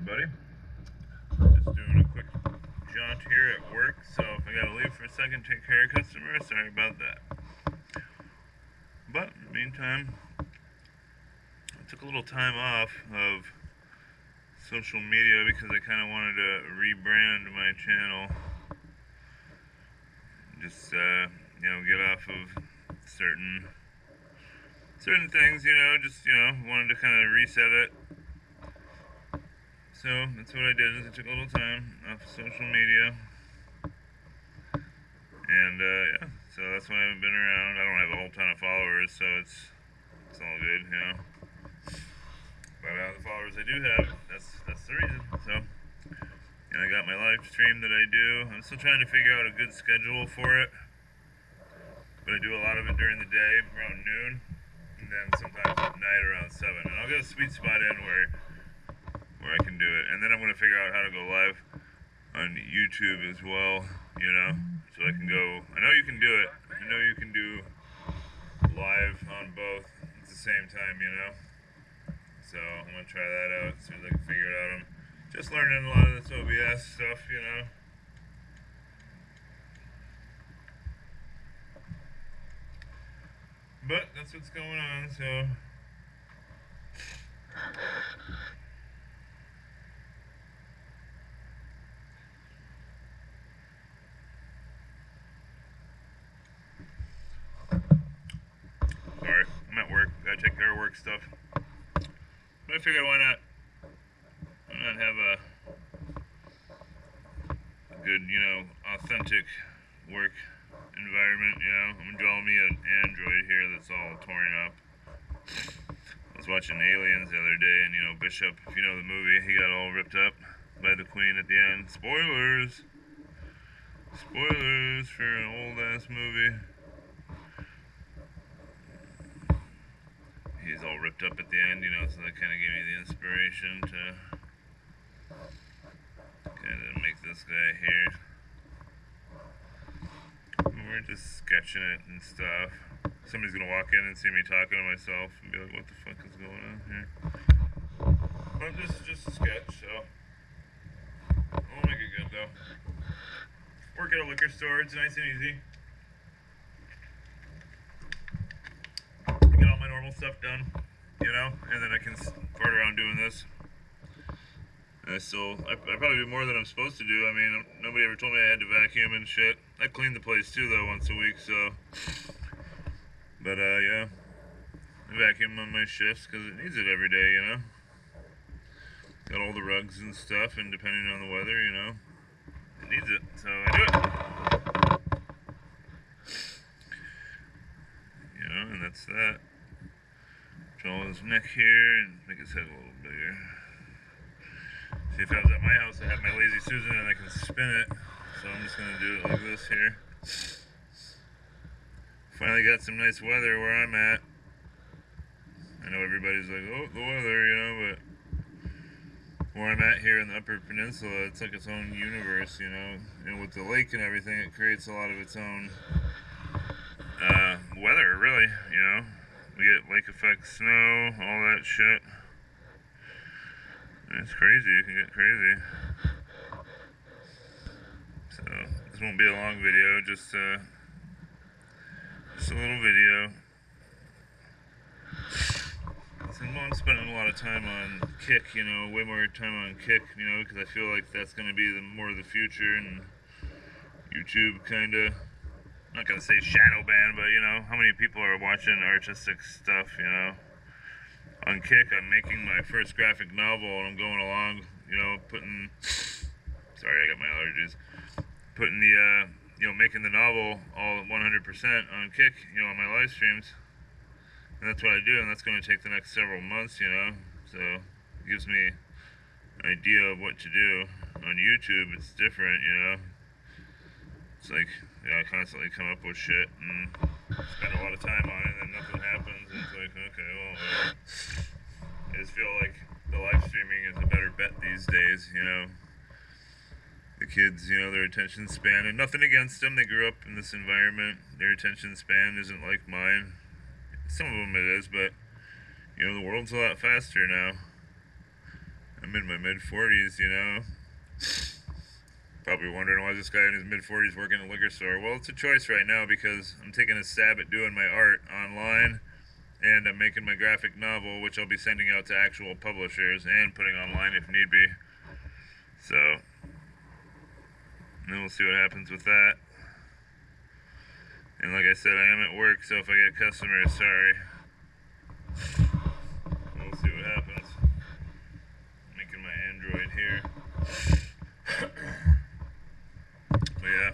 everybody. Just doing a quick jaunt here at work, so if I gotta leave for a second, take care of customers, sorry about that. But in the meantime, I took a little time off of social media because I kind of wanted to rebrand my channel. Just get off of certain things, just wanted to kind of reset it. So that's what I did, is I took a little time off of social media. And yeah, so that's why I haven't been around. I don't have a whole ton of followers, so it's all good, But the followers I do have, that's the reason. So, and I got my live stream that I do. I'm still trying to figure out a good schedule for it. But I do a lot of it during the day, around noon, and then sometimes at night around 7. And I'll get a sweet spot in where I can do it. And then I'm going to figure out how to go live on YouTube as well, so I can go. I know you can do it. I know you can do live on both at the same time, So I'm going to try that out as soon as I can figure it out. I'm just learning a lot of this OBS stuff, But that's what's going on, so. Sorry, I'm at work. Gotta take care of work stuff. But I figured why not have a good, authentic work environment, I'm drawing me an android here that's all torn up. I was watching Aliens the other day, and Bishop, if you know the movie, he got all ripped up by the Queen at the end. Spoilers! Spoilers for an old-ass movie. He's all ripped up at the end, so that kind of gave me the inspiration to kind of make this guy here. We're just sketching it and stuff. Somebody's gonna walk in and see me talking to myself and be like, what the fuck is going on here? But this is just a sketch, so we'll make it good though. Work at a liquor store, it's nice and easy. Get all my normal stuff done, and then I can fart around doing this. And I probably do more than I'm supposed to do. I mean, nobody ever told me I had to vacuum and shit. I clean the place too, though, once a week, so. But, yeah. I vacuum on my shifts because it needs it every day, Got all the rugs and stuff, and depending on the weather, it needs it, so I do it. And that's that. Draw his neck here and make his head a little bigger. See, if I was at my house, I have my Lazy Susan and I can spin it. So I'm just gonna do it like this here. Finally got some nice weather where I'm at. I know everybody's like, oh, the weather, but where I'm at here in the Upper Peninsula, it's like its own universe, And with the lake and everything, it creates a lot of its own weather, really, We get lake effect snow, all that shit. It's crazy, it can get crazy. So, this won't be a long video, just a little video. So, I'm spending a lot of time on Kick, way more time on Kick, because I feel like that's going to be more of the future, and YouTube kind of, I'm not going to say shadow ban, but, how many people are watching artistic stuff, On Kick, I'm making my first graphic novel, and I'm going along, sorry, I got my allergies, putting the, making the novel all 100% on Kick, on my live streams, and that's what I do, and that's going to take the next several months, so it gives me an idea of what to do. On YouTube, it's different, it's like, I constantly come up with shit, and spend a lot of time on it, and then nothing happens, and it's like, okay, well, I just feel like the live streaming is a better bet these days, The kids, their attention span, and nothing against them, they grew up in this environment, their attention span isn't like mine. Some of them it is, but, the world's a lot faster now. I I'm in my mid-40s, you know. Probably wondering why this guy in his mid-40s working in a liquor store. Well, it's a choice right now because I'm taking a stab at doing my art online, and I'm making my graphic novel, which I'll be sending out to actual publishers and putting online if need be. So, then we'll see what happens with that. And like I said, I am at work, so if I get customers, sorry. We'll see what happens. Making my Android here. But yeah.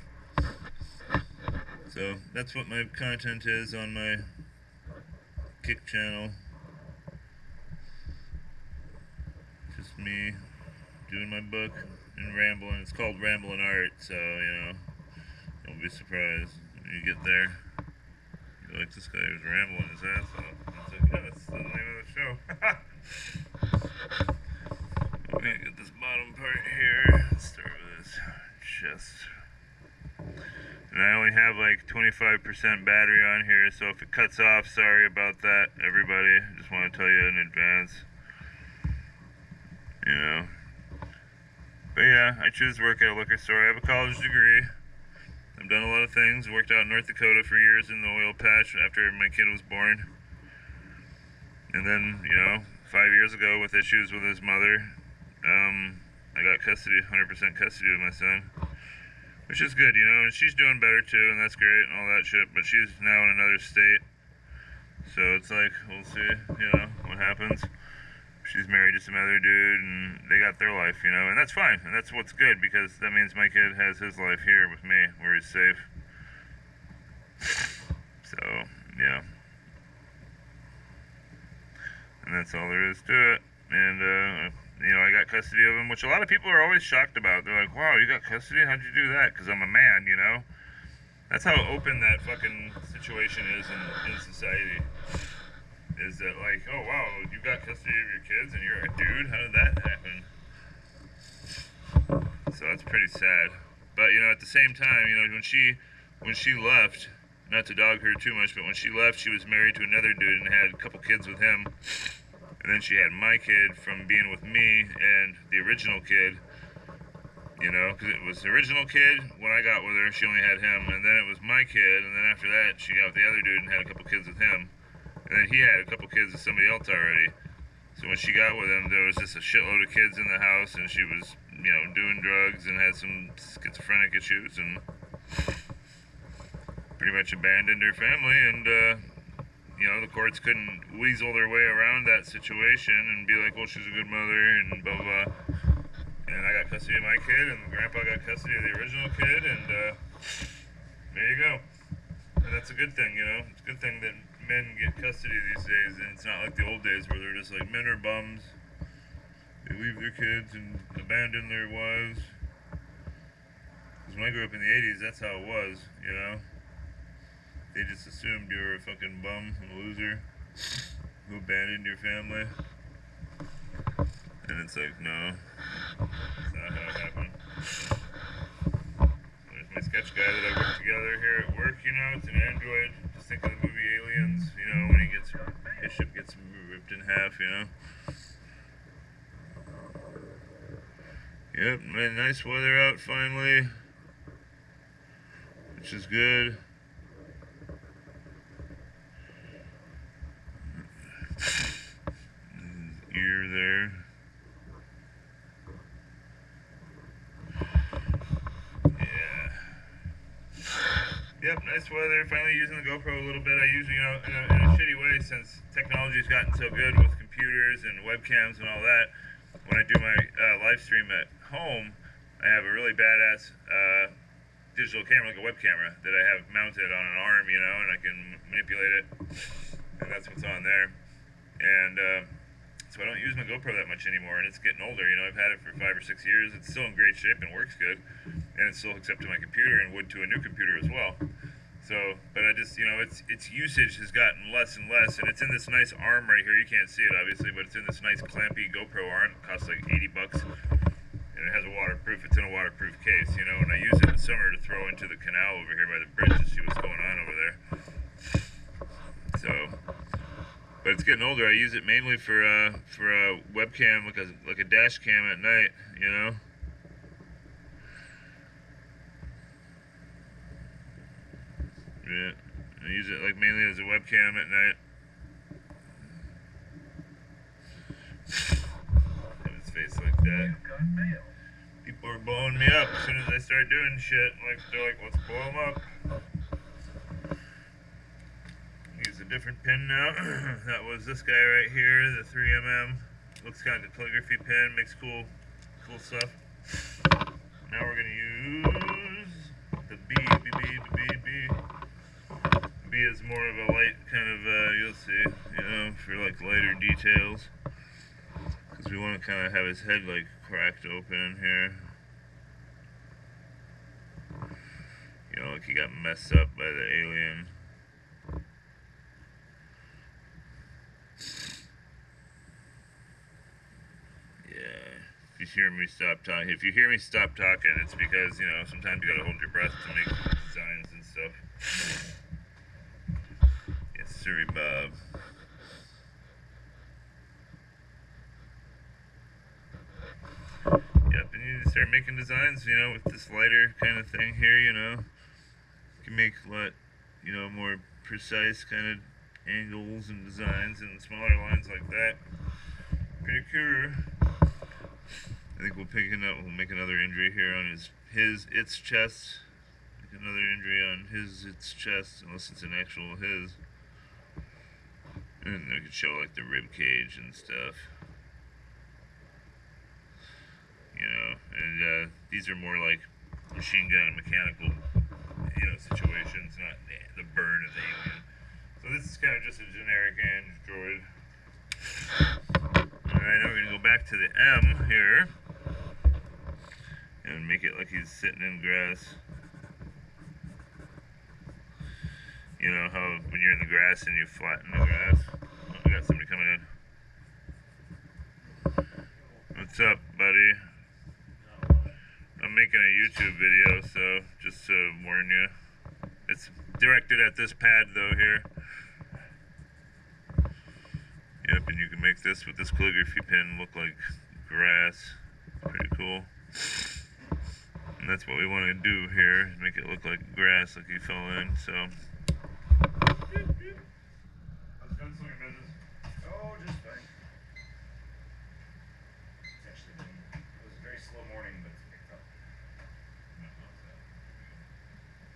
So that's what my content is on my Kick channel. Just me doing my book and rambling. It's called Ramblin' Art, so you know, don't be surprised when you get there. You're like, this guy was rambling his ass off. It's like, yeah, that's the name of the show. I'm gonna get this bottom part here. Let's start with this chest. And I only have like 25% battery on here, so if it cuts off, sorry about that, everybody. Just want to tell you in advance. You know. But yeah, I choose to work at a liquor store. I have a college degree. I've done a lot of things. Worked out in North Dakota for years in the oil patch after my kid was born. And then, you know, 5 years ago with issues with his mother, I got custody, 100% custody of my son. Which is good, you know, and she's doing better too, and that's great, and all that shit, but she's now in another state. So it's like, we'll see, you know, what happens. She's married to some other dude, and they got their life, you know, and that's fine, and that's what's good, because that means my kid has his life here with me, where he's safe. So, yeah. And that's all there is to it. And, you know, I got custody of him, which a lot of people are always shocked about. They're like, wow, you got custody? How'd you do that? Because I'm a man, you know? That's how open that fucking situation is in society. Is that like, oh, wow, you got custody of your kids and you're a dude? How did that happen? So that's pretty sad. But, you know, at the same time, you know, when she left, not to dog her too much, but when she left, she was married to another dude and had a couple kids with him. And then she had my kid from being with me and the original kid, you know, because it was the original kid when I got with her, she only had him, and then it was my kid, and then after that, she got with the other dude and had a couple kids with him, and then he had a couple kids with somebody else already. So when she got with him, there was just a shitload of kids in the house, and she was, you know, doing drugs and had some schizophrenic issues, and pretty much abandoned her family, and, you know, the courts couldn't weasel their way around that situation and be like, well, she's a good mother and blah, blah. And I got custody of my kid, and the grandpa got custody of the original kid, and there you go. And that's a good thing, you know? It's a good thing that men get custody these days, and it's not like the old days where they're just like, men are bums. They leave their kids and abandon their wives. Because when I grew up in the 80s, that's how it was, you know? They just assumed you were a fucking bum, a loser, who abandoned your family. And it's like, no, that's not how it happened. There's my sketch guy that I work together here at work, you know, it's an android. Just think of the movie Aliens, you know, when his ship gets ripped in half, you know. Yep, man, nice weather out finally, which is good. Ear there. Yeah. Yep, nice weather. Finally using the GoPro a little bit. I usually, you know, in a shitty way, since technology's gotten so good with computers and webcams and all that, when I do my live stream at home, I have a really badass digital camera, like a web camera, that I have mounted on an arm, you know, and I can manipulate it. And that's what's on there. And so I don't use my GoPro that much anymore, and it's getting older, you know, I've had it for 5 or 6 years, it's still in great shape and works good, and it still hooks up to my computer and would to a new computer as well. So, but I just, you know, its usage has gotten less and less, and it's in this nice arm right here, you can't see it obviously, but it's in this nice clampy GoPro arm, it costs like $80, and it has a waterproof, it's in a waterproof case, you know, and I use it in the summer to throw into the canal over here by the bridge to see what's going on over there. So... But it's getting older. I use it mainly for a webcam, like a dash cam at night, you know. Yeah, I use it like mainly as a webcam at night. Have his face like that. People are blowing me up as soon as I start doing shit. Like they're like, let's blow them up. Use a different pin now. That was this guy right here, the 3mm. Looks kind of like a calligraphy pen. Makes cool stuff. Now we're gonna use the B. B is more of a light kind of, you'll see, you know, for like lighter details. Because we want to kind of have his head like cracked open here. You know, like he got messed up by the alien. If you hear me stop talking, it's because, you know, sometimes you gotta hold your breath to make designs and stuff. Yes, sorry, Bob. Yep, and you start making designs, you know, with this lighter kind of thing here, you know. You can make you know, more precise kind of angles and designs and smaller lines like that. Pretty cool. I think we'll make another injury here on its chest. Make another injury on its chest, unless it's an actual his. And we could show like the rib cage and stuff. You know, and these are more like machine gun and mechanical, you know, situations, not the burn of the alien. So this is kind of just a generic android. Alright, now we're gonna go back to the M here. And make it like he's sitting in grass. You know how when you're in the grass and you flatten the grass? Oh, we got somebody coming in. What's up, buddy? I'm making a YouTube video, so just to warn you. It's directed at this pad though here. Yep, and you can make this with this calligraphy pen look like grass. Pretty cool. And that's what we want to do here, make it look like grass, like he fell in, so. How's gunslinger business? Oh, just fine. It was a very slow morning, but it's picked up.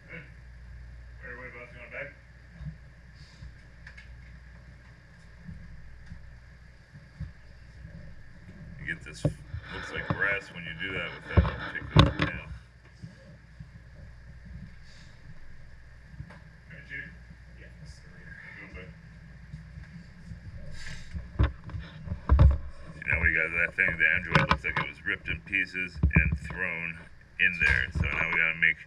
Good. Everybody else going back? You get this, looks like grass when you do that with that particular pen. Yeah, that's the reader. See, now we got that thing, the android looks like it was ripped in pieces and thrown in there. So now we gotta make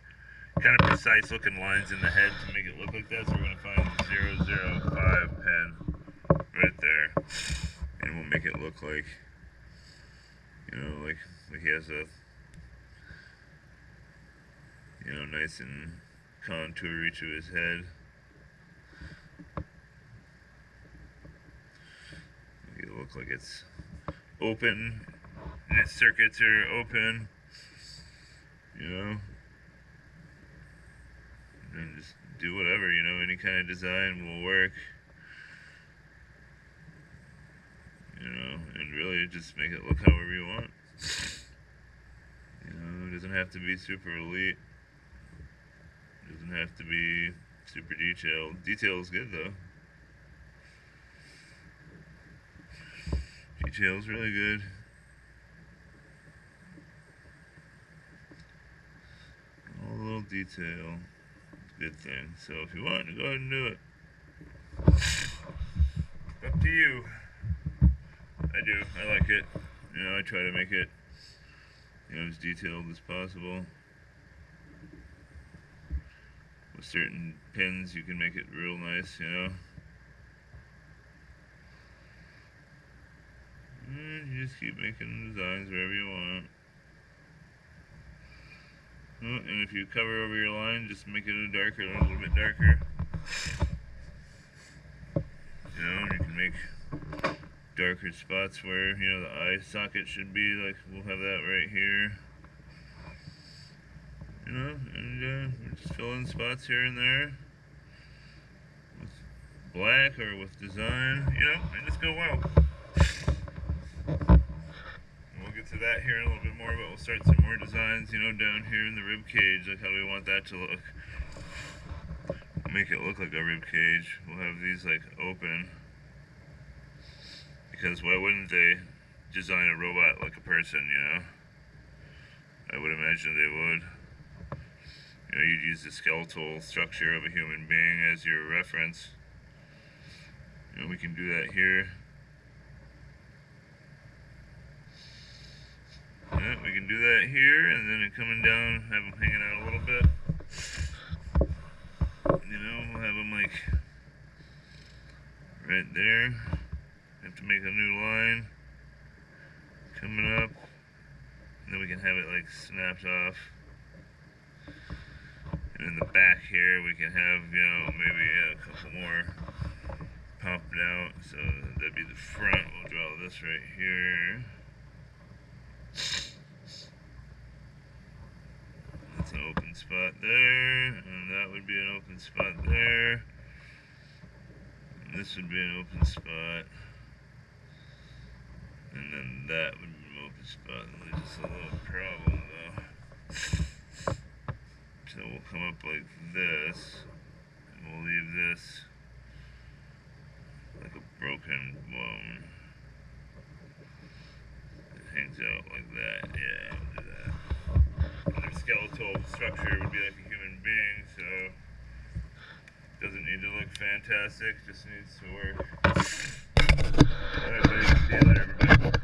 kind of precise looking lines in the head to make it look like that. So we're gonna find the 005 pen right there. And we'll make it look like, you know, like he has a, you know, nice and contoury to his head. Make it look like it's open, and its circuits are open, you know. And just do whatever, you know, any kind of design will work. You know, and really just make it look however you want. You know, it doesn't have to be super elite. It doesn't have to be super detailed. Detail is good though. Detail is really good. All little detail. Good thing. So if you want to go ahead and do it. Up to you. I do. I like it. You know, I try to make it, you know, as detailed as possible. With certain pins, you can make it real nice, you know. And you just keep making designs wherever you want. And if you cover over your line, just make it a little bit darker. You know, and you can make darker spots where, you know, the eye socket should be. Like, we'll have that right here. You know, and just fill in spots here and there with black or with design, you know, and just go wow. And we'll get to that here in a little bit more, but we'll start some more designs, you know, down here in the rib cage. Like, how do we want that to look? Make it look like a rib cage. We'll have these like open, because why wouldn't they design a robot like a person, you know? I would imagine they would. You know, you'd use the skeletal structure of a human being as your reference. You know, we can do that here. Yeah, we can do that here, and then coming down, have them hanging out a little bit. You know, we'll have them like right there. Have to make a new line coming up, and then we can have it like snapped off. And in the back here, we can have, you know, maybe a couple more popped out. So that'd be the front. We'll draw this right here. That's an open spot there, and that would be an open spot there. And this would be an open spot. And then that would be an open spot. And there's just a little problem though. So we'll come up like this, and we'll leave this like a broken bone. It hangs out like that. Yeah, we'll do that. And their skeletal structure would be like a human being, so it doesn't need to look fantastic, just needs to work. Alright, buddy. See you later, everybody.